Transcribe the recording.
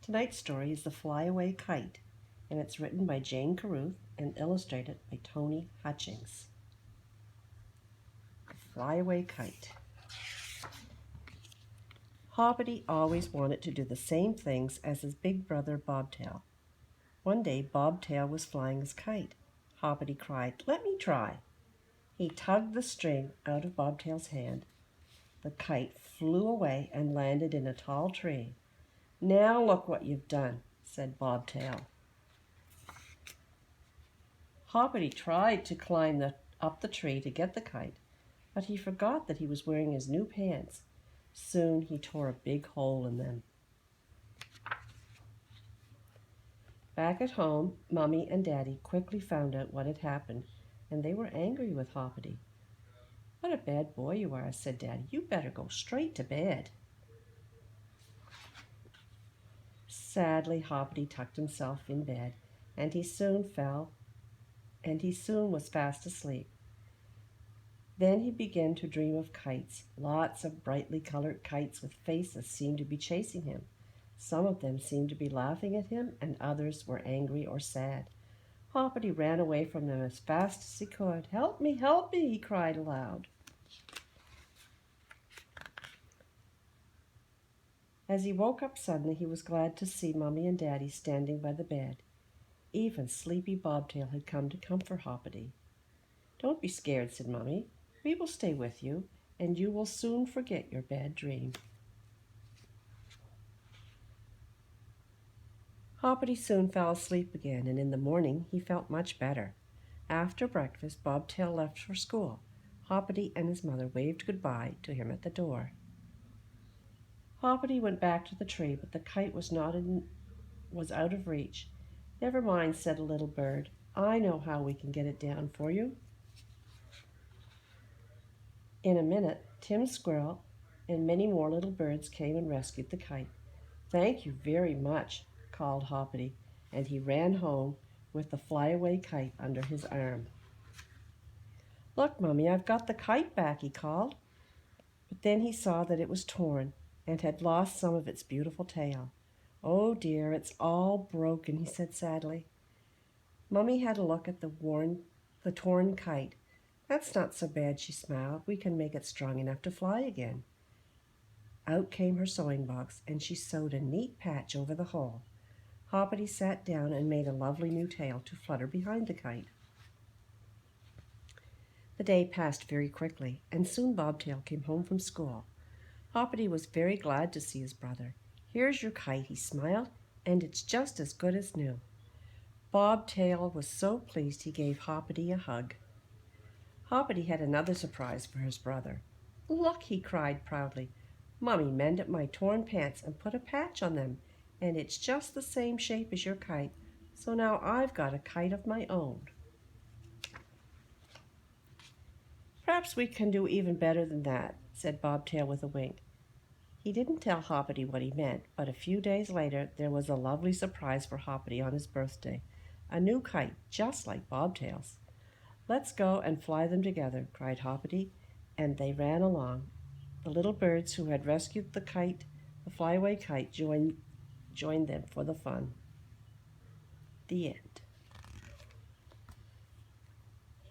Tonight's story is The Flyaway Kite, and it's written by Jane Carruth and illustrated by Tony Hutchings. The Flyaway Kite. Hoppity always wanted to do the same things as his big brother Bobtail. One day Bobtail was flying his kite. Hoppity cried, "Let me try." He tugged the string out of Bobtail's hand. The kite flew away and landed in a tall tree. "Now look what you've done," said Bobtail. Hoppity tried to climb up the tree to get the kite, but he forgot that he was wearing his new pants. Soon he tore a big hole in them. Back at home, Mummy and Daddy quickly found out what had happened, and they were angry with Hoppity. "What a bad boy you are," said Daddy. "You better go straight to bed." Sadly, Hoppity tucked himself in bed, and he soon was fast asleep. Then he began to dream of kites. Lots of brightly colored kites with faces seemed to be chasing him. Some of them seemed to be laughing at him, and others were angry or sad. Hoppity ran away from them as fast as he could. "Help me, help me," he cried aloud. As he woke up suddenly, he was glad to see Mummy and Daddy standing by the bed. Even sleepy Bobtail had come to comfort Hoppity. "Don't be scared," said Mummy. "We will stay with you, and you will soon forget your bad dream." Hoppity soon fell asleep again, and in the morning he felt much better. After breakfast, Bobtail left for school. Hoppity and his mother waved goodbye to him at the door. Hoppity went back to the tree, but the kite was out of reach. "Never mind," said a little bird. "I know how we can get it down for you." In a minute, Tim Squirrel and many more little birds came and rescued the kite. "Thank you very much," called Hoppity, and he ran home with the flyaway kite under his arm. "Look, Mummy, I've got the kite back," he called. But then he saw that it was torn and had lost some of its beautiful tail. "Oh dear, it's all broken," he said sadly. Mummy had a look at the torn kite. "That's not so bad," she smiled. "We can make it strong enough to fly again." Out came her sewing box, and she sewed a neat patch over the hole. Hoppity sat down and made a lovely new tail to flutter behind the kite. The day passed very quickly, and soon Bobtail came home from school. Hoppity was very glad to see his brother. "Here's your kite," he smiled, "and it's just as good as new." Bobtail was so pleased he gave Hoppity a hug. Hoppity had another surprise for his brother. "Look," he cried proudly. "Mummy mended my torn pants and put a patch on them, and it's just the same shape as your kite, so now I've got a kite of my own." "Perhaps we can do even better than that," said Bobtail with a wink. He didn't tell Hoppity what he meant, but a few days later there was a lovely surprise for Hoppity on his birthday, a new kite just like Bobtail's. "Let's go and fly them together," cried Hoppity, and they ran along. The little birds who had rescued the flyaway kite, joined them for the fun. The end.